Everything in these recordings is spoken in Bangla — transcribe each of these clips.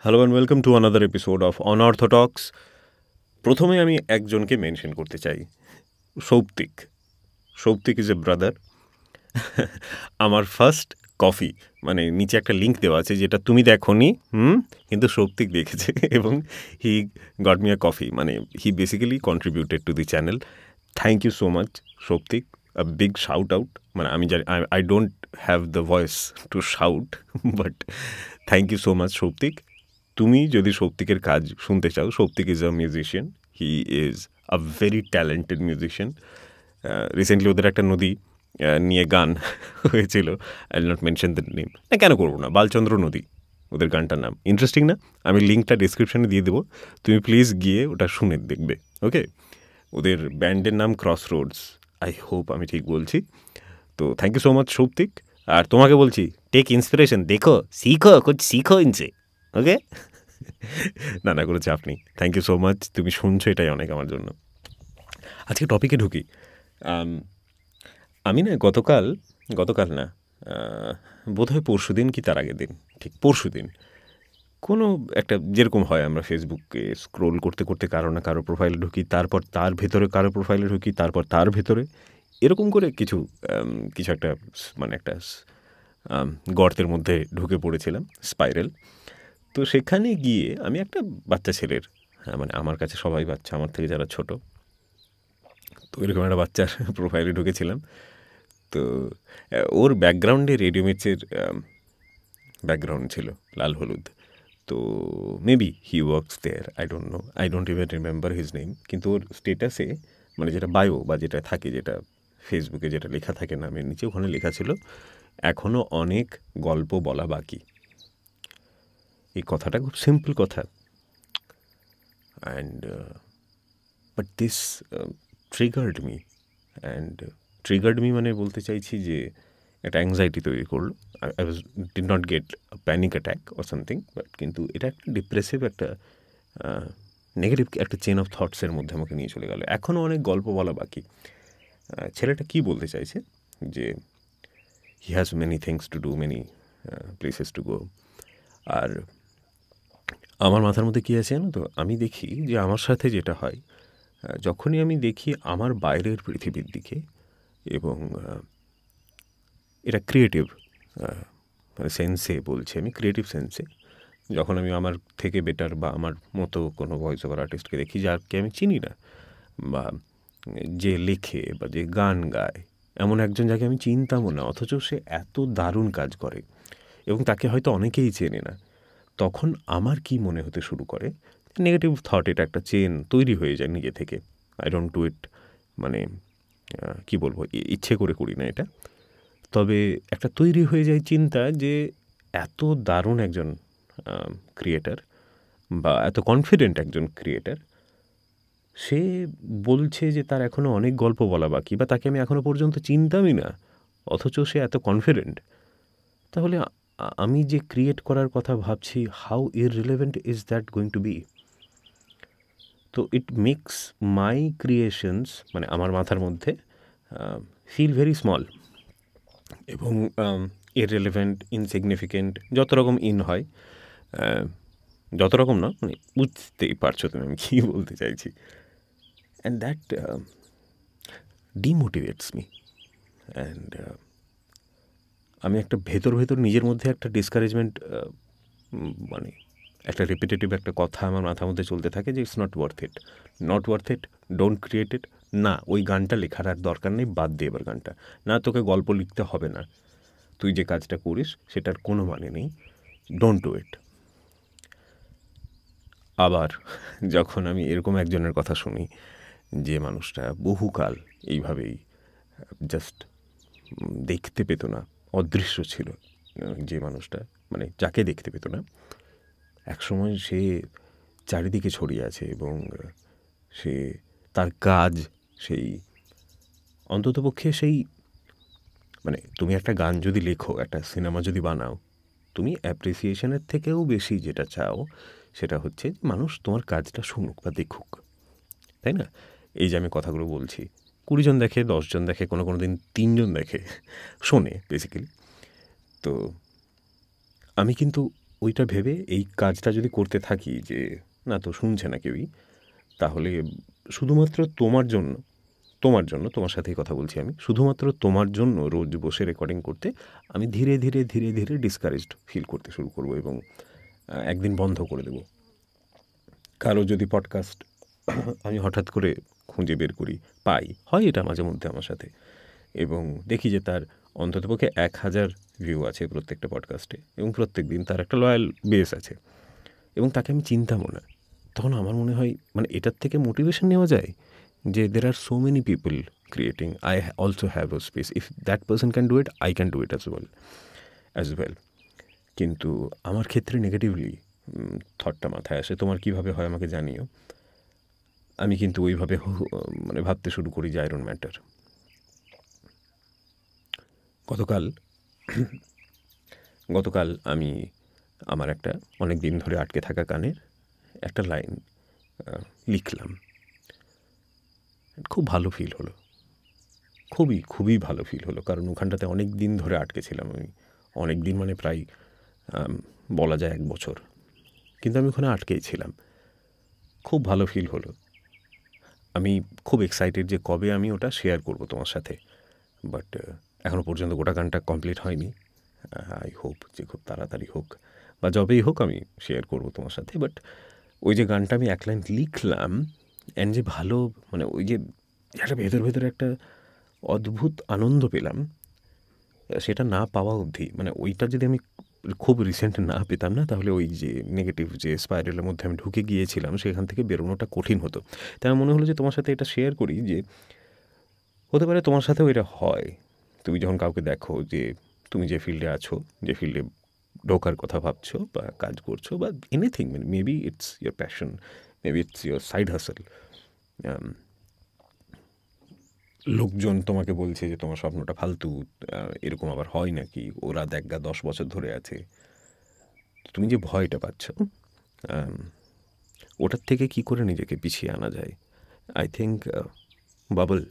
Hello and welcome to another episode of unorthodox. প্রথমে আমি একজনকে মেনশন করতে চাই, Souptik. Souptik is a brother. আমার ফার্স্ট কফি, মানে নিচে একটা লিঙ্ক দেওয়া আছে যেটা তুমি দেখোনি, কিন্তু সৌপ্তিক দেখেছে এবং he got me a coffee, মানে he basically contributed to the channel. Thank you so much Souptik, a big shout out. মানে আমি জানি I don't have the voice to shout, but thank you so much Souptik. তুমি যদি সৌপ্তিকের কাজ শুনতে চাও, Souptik is a musician, he is a very talented musician. Recently ওদের একটা নদী নিয়ে গান হয়েছিল, I will not mention the name. না, কেন করবো না, বালচন্দ্র নদী ওদের গানটার নাম। ইন্টারেস্টিং না? আমি লিঙ্কটা ডিসক্রিপশানে দিয়ে দেবো, তুমি প্লিজ গিয়ে ওটা শুনে দেখবে। ওকে, ওদের ব্যান্ডের নাম ক্রস রোডস, আই হোপ আমি ঠিক বলছি। তো thank you so much Souptik. আর তোমাকে বলছি, টেক ইন্সপিরেশন, দেখো, শিখো, কুছ শিখো ইনসে। ওকে, না করে চাপ নেই। থ্যাংক ইউ সো মাচ, তুমি শুনছো, এটাই অনেক আমার জন্য। আজকে টপিকে ঢুকি। আমি না গতকাল না, বোধহয় পরশু দিন কি তার আগের দিন, ঠিক পরশু দিন, কোনো একটা, যেরকম হয় আমরা ফেসবুকে স্ক্রোল করতে করতে কারো না কারো প্রোফাইলে ঢুকি, তারপর তার ভেতরে কারো প্রোফাইলে ঢুকি, তারপর তার ভেতরে, এরকম করে কিছু একটা, মানে একটা গর্তের মধ্যে ঢুকে পড়েছিলাম, স্পাইরাল। তো সেখানে গিয়ে আমি একটা বাচ্চা ছেলের, মানে আমার কাছে সবাই বাচ্চা, আমার থেকে যারা ছোট, তো এরকম একটা বাচ্চার প্রোফাইলে ঢুকেছিলাম। তো ওর ব্যাকগ্রাউন্ডে রেডিও মির্চের ব্যাকগ্রাউন্ড ছিল, লাল হলুদ। তো maybe he works there, I don't know, I don't even remember his name. কিন্তু ওর স্টেটাসে, মানে যেটা বায়ো বা যেটা থাকে, যেটা ফেসবুকে যেটা লেখা থাকে নামের নিচে, ওখানে লেখা ছিল, এখনও অনেক গল্প বলা বাকি। এই কথাটা খুব সিম্পল কথা, and but this triggered me, মানে বলতে চাইছি যে একটা অ্যাংজাইটি তৈরি করলো। I did not get panic attack or something, but কিন্তু এটা একটা ডিপ্রেসিভ, একটা নেগেটিভ একটা চেন অফ থটসের মধ্যে আমাকে নিয়ে চলে গেল। এখনও অনেক গল্প বলা বাকি। ছেলেটা কি বলতে চাইছে যে he has many things to do, many places to go. আর আমার মাথার মধ্যে কী আছে জানো তো, আমি দেখি যে আমার সাথে যেটা হয়, যখনই আমি দেখি আমার বাইরের পৃথিবীর দিকে, এবং এটা ক্রিয়েটিভ মানে সেন্সে বলছি, আমি ক্রিয়েটিভ সেন্সে, যখন আমি আমার থেকে বেটার বা আমার মতো কোনো ভয়েস ওভার আর্টিস্টকে দেখি যাকে আমি চিনি না, বা যে লেখে বা যে গান গায়, এমন একজন যাকে আমি চিনতামও না, অথচ সে এত দারুণ কাজ করে এবং তাকে হয়তো অনেকেই চেনে না, তখন আমার কি মনে হতে শুরু করে, নেগেটিভ থট, এটা একটা চেন তৈরি হয়ে যায় নিজে থেকে। আই ডোন্ট ডু ইট, মানে কি বলবো, ইচ্ছে করে করি না এটা, তবে একটা তৈরি হয়ে যায় চিন্তা যে এত দারুণ একজন ক্রিয়েটার বা এত কনফিডেন্ট একজন ক্রিয়েটার, সে বলছে যে তার এখনও অনেক গল্প বলা বাকি, বা তাকে আমি এখনও পর্যন্ত চিনতামই না, অথচ সে এত কনফিডেন্ট। তাহলে আমি যে ক্রিয়েট করার কথা ভাবছি, how irrelevant is that going to be? তো ইট মেক্স মাই ক্রিয়েশনস, মানে আমার মাথার মধ্যে, ফিল ভেরি স্মল এবং ইররিলেভেন্ট, ইনসিগনিফিকেন্ট, যত রকম ইন হয়, যত রকম না, মানে বুঝতেই পারছো তুমি আমি কী বলতে চাইছি। অ্যান্ড দ্যাট ডিমোটিভেটস মি, অ্যান্ড আমি একটা ভেতর নিজের মধ্যে একটা ডিসকারেজমেন্ট, মানে একটা রিপিটেটিভ একটা কথা আমার মাথার মধ্যে চলতে থাকে যে it's not worth it, don't create it. না, ওই গানটা লেখার আর দরকার নেই, বাদ দিয়ে এবার গানটা, না তোকে গল্প লিখতে হবে না, তুই যে কাজটা করিস সেটার কোনো মানে নেই, ডোন্ট ডু ইট। আবার যখন আমি এরকম একজনের কথা শুনি, যে মানুষটা বহুকাল এইভাবেই জাস্ট দেখতে পেত না, অদৃশ্য ছিল, যে মানুষটা, মানে যাকে দেখতে পেত না, একসময় সে চারিদিকে ছড়িয়ে আছে এবং সে তার কাজ, সেই অন্ততপক্ষে সেই, মানে তুমি একটা গান যদি লেখো, একটা সিনেমা যদি বানাও, তুমি অ্যাপ্রিসিয়েশনের থেকেও বেশি যেটা চাও সেটা হচ্ছে মানুষ তোমার কাজটা শুনুক বা দেখুক, তাই না? এই যে আমি কথাগুলো বলছি, 20 জন দেখে, 10 জন দেখে, কোনো দিন 3 জন দেখে, শোনে বেসিক্যালি। তো আমি কিন্তু ওইটা ভেবে এই কাজটা যদি করতে থাকি যে না তো শুনছে না কেউই, তাহলে শুধুমাত্র তোমার সাথেই কথা বলছি আমি, শুধুমাত্র তোমার জন্য রোজ বসে রেকর্ডিং করতে আমি ধীরে ধীরে ধীরে ধীরে ডিসকারেজড ফিল করতে শুরু করব এবং একদিন বন্ধ করে দেব। কারো যদি পডকাস্ট আমি হঠাৎ করে খুঁজে বের করি, পাই, হয় এটা মাঝে মধ্যে আমার সাথে, এবং দেখি যে তার অন্ততপক্ষে 1,000 ভিউ আছে প্রত্যেকটা পডকাস্টে এবং প্রত্যেক দিন তার একটা লয়াল বেস আছে এবং তাকে আমি চিনতামও না, তখন আমার মনে হয় মানে এটার থেকে মোটিভেশন নেওয়া যায় যে there are so many people creating, I also have a space, if that person can do it I can do it as well. কিন্তু আমার ক্ষেত্রে নেগেটিভলি থটটা মাথায় আসে। তোমার কীভাবে হয় আমাকে জানিও। আমি কিন্তু ওইভাবে মানে ভাবতে শুরু করি যে আই ডোন্ট ম্যাটার। গতকাল আমি আমার একটা অনেক দিন ধরে আটকে থাকা গানের একটা লাইন লিখলাম। খুব ভালো ফিল হলো, খুবই ভালো ফিল হলো, কারণ ওখানটাতে অনেক দিন ধরে আটকে ছিলাম আমি, অনেক দিন মানে প্রায় বলা যায় 1 বছর, কিন্তু আমি ওখানে আটকেই ছিলাম। খুব ভালো ফিল হলো। আমি খুব এক্সাইটেড যে কবে আমি ওটা শেয়ার করব তোমার সাথে, বাট এখনও পর্যন্ত গোটা গানটা কমপ্লিট হয়নি। আই হোপ যে খুব তাড়াতাড়ি হোক বা যবেই হোক আমি শেয়ার করব তোমার সাথে। বাট ওই যে গানটা আমি 1 লাইন লিখলাম অ্যান্ড যে ভালো মানে ওই যে একটা ভেতরে একটা অদ্ভুত আনন্দ পেলাম, সেটা না পাওয়া অবধি, মানে ওইটা যদি আমি খুব রিসেন্ট না পেতাম না, তাহলে ওই যে নেগেটিভ যে স্পাইরালের মধ্যে আমি ঢুকে গিয়েছিলাম সেখান থেকে বেরোনোটা কঠিন হতো। তাই আমার মনে হলো যে তোমার সাথে এটা শেয়ার করি, যে হতে পারে তোমার সাথেও এটা হয়। তুমি যখন কাউকে দেখো যে তুমি যে ফিল্ডে আছো, যে ফিল্ডে ঢোকার কথা ভাবছো বা কাজ করছো বা এনিথিং, মানে maybe it's your passion, maybe it's your side hustle, লোকজন তোমাকে বলছে যে তোমার স্বপ্নটা ফালতু, এরকম আবার হয় নাকি, ওরা দেখা 10 বছর ধরে আছে, তুমি যে ভয়টা পাচ্ছ, ওটার থেকে কি করে নিজেকে পিছিয়ে আনা যায়? I think bubble,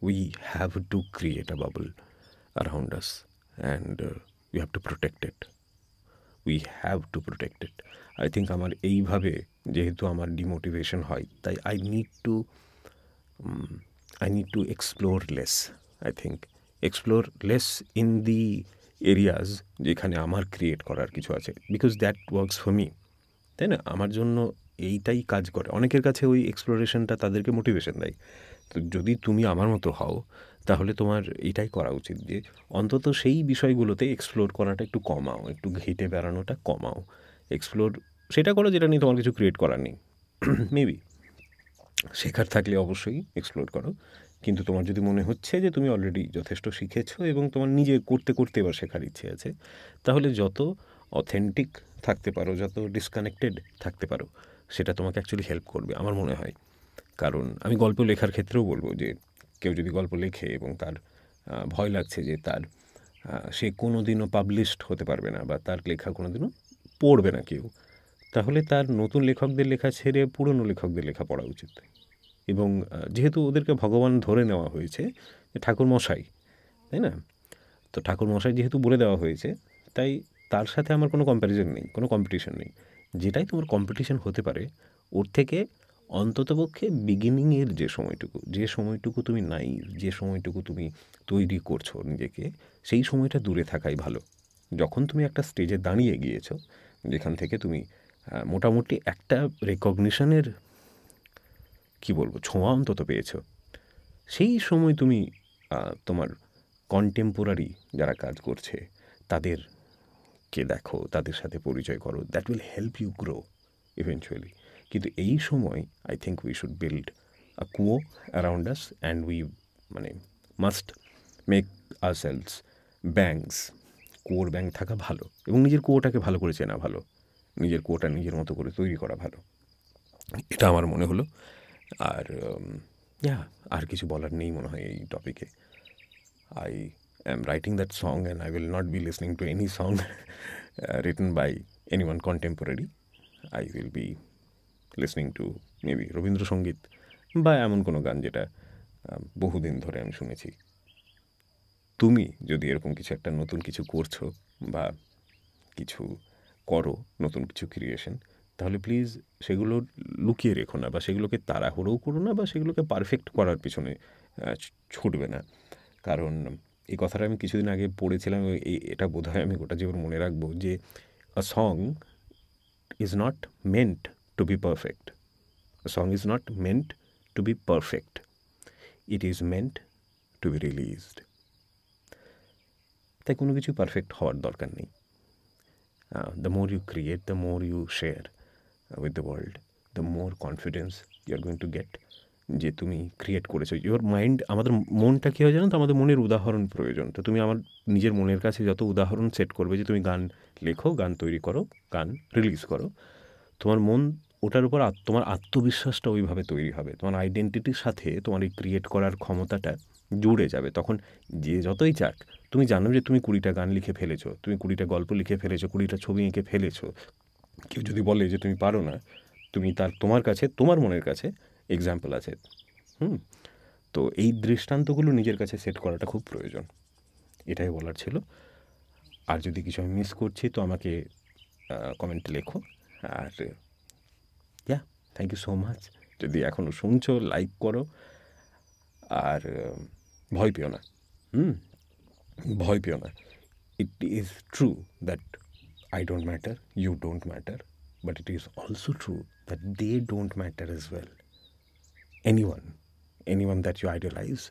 we have to create a bubble around us, and we have to protect it. We have to protect it. I think আমার এইভাবে যেহেতু আমার ডিমোটিভেশন হয়, তাই I need to explore less. I think explore less in the areas যেখানে আমার ক্রিয়েট করার কিছু আছে, because that works for me, তাই না? আমার জন্য এইটাই কাজ করে। অনেকের কাছে ওই এক্সপ্লোরেশনটা তাদেরকে মোটিভেশন দেয়। তো যদি তুমি আমার মতো হও, তাহলে তোমার এইটাই করা উচিত যে অন্তত সেই বিষয়গুলোতে এক্সপ্লোর করাটা একটু কমাও, একটু ঘেঁটে বেড়ানোটা কমাও। এক্সপ্লোর সেটা করো যেটা নিয়ে তোমার কিছু ক্রিয়েট করার নেই। মেবি শেখার থাকলে অবশ্যই এক্সপ্লোর করো, কিন্তু তোমার যদি মনে হচ্ছে যে তুমি অলরেডি যথেষ্ট শিখেছো এবং তোমার নিজে করতে করতে এবার শেখার ইচ্ছে আছে, তাহলে যত অথেন্টিক থাকতে পারো, যত ডিসকানেক্টেড থাকতে পারো, সেটা তোমাকে অ্যাকচুয়ালি হেল্প করবে আমার মনে হয়। কারণ আমি গল্প লেখার ক্ষেত্রেও বলবো যে কেউ যদি গল্প লেখে এবং তার ভয় লাগছে যে তার সে কোনো দিনও পাবলিশড হতে পারবে না বা তার লেখা কোনো দিনও পড়বে না কেউ, তাহলে তার নতুন লেখকদের লেখা ছেড়ে পুরনো লেখকদের লেখা পড়া উচিত। এবং যেহেতু ওদেরকে ভগবান ধরে নেওয়া হয়েছে যে ঠাকুরমশাই, তাই না? তো ঠাকুরমশাই যেহেতু বলে দেওয়া হয়েছে, তাই তার সাথে আমার কোনো কম্প্যারিজন নেই, কোনো কম্পিটিশন নেই। যেটাই তোমার কম্পিটিশন হতে পারে, ওর থেকে অন্ততপক্ষে বিগিনিংয়ের যে সময়টুকু তুমি নাই, যে সময়টুকু তুমি তৈরি করছো নিজেকে, সেই সময়টা দূরে থাকাই ভালো। যখন তুমি একটা স্টেজে দাঁড়িয়ে গিয়েছো, যেখান থেকে তুমি মোটামুটি একটা রেকগনিশনের কী বলবো ছোঁয়া অন্তত পেয়েছো, সেই সময় তুমি তোমার কন্টেম্পোরারি যারা কাজ করছে তাদেরকে দেখো, তাদের সাথে পরিচয় করো, that will help you grow eventually. কিন্তু এই সময় I think we should build a কুয়ো অ্যারাউন্ড আস অ্যান্ড উই মানে মাস্ট মেক আওরসেলভস ব্যাংকস। কুয়োর ব্যাংক থাকা ভালো এবং নিজের কুয়োটাকে ভালো করে চেনা ভালো, নিজের কুয়োটা নিজের মতো করে তৈরি করা ভালো, এটা আমার মনে হলো। আর আর কিছু বলার নেই মনে হয় এই টপিকে। I am writing that song and I will not be listening to any song written by anyone contemporary. I will be listening to maybe Rabindrasangeet বা এমন কোনো গান যেটা বহুদিন ধরে আমি শুনেছি। তুমি যদি এরকম কিছু একটা নতুন কিছু করছো বা কিছু করো নতুন কিছু ক্রিয়েশন, তাহলে প্লিজ সেগুলো লুকিয়ে রেখো না, বা সেগুলোকে তাড়াহুড়োও করো না, বা সেগুলোকে পারফেক্ট করার পিছনে ছুটবে না। কারণ এই কথাটা আমি কিছুদিন আগে পড়েছিলাম, এটা বোধহয় আমি গোটা জীবন মনে রাখবো, যে a song is not meant to be perfect. A song is not meant to be perfect. It is meant to be released. তাই কোনো কিছু পারফেক্ট হওয়ার দরকার নেই। The more you create, the more you share with the world, the more confidence you are going to get যে তুমি ক্রিয়েট করেছো। ইওর মাইন্ড, আমাদের মনটা কী হয় জানো তো, আমাদের মনের উদাহরণ প্রয়োজন। তো তুমি আমার নিজের মনের কাছে যত উদাহরণ সেট করবে, যে তুমি গান লেখো, গান তৈরি করো, গান রিলিজ করো, তোমার মন ওটার উপর তোমার আত্মবিশ্বাসটা ওইভাবে তৈরি হবে, তোমার আইডেন্টিটির সাথে তোমার এই ক্রিয়েট করার ক্ষমতাটা জুড়ে যাবে। তখন যে যতই চাক, তুমি জানো যে তুমি 20টা গান লিখে ফেলেছো, তুমি 20টা গল্প লিখে ফেলেছো, 20টা ছবি এঁকে ফেলেছো। কেউ যদি বলে যে তুমি পারো না, তুমি তোমার কাছে, তোমার মনের কাছে এক্সাম্পল আছে। তো এই দৃষ্টান্তগুলো নিজের কাছে সেট করাটা খুব প্রয়োজন, এটাই বলার ছিল। আর যদি কিছু আমি মিস করছি তো আমাকে কমেন্টে লেখো। আর থ্যাংক ইউ সো মাচ। যদি এখনও শুনছো, লাইক করো। আর ভয় পেও না, ভয় পেও না। It is true that I don't matter, you don't matter, but it is also true that they don't matter as well. Anyone that you idolize,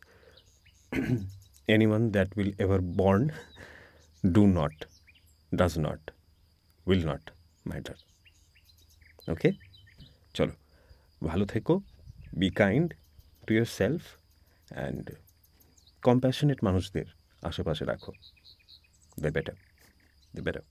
anyone that will ever born, does not, will not matter. Okay? চলো, ভালো থেকো, be kind to year self, and compassionate মানুষদের আশেপাশে রাখো। দে বেটার।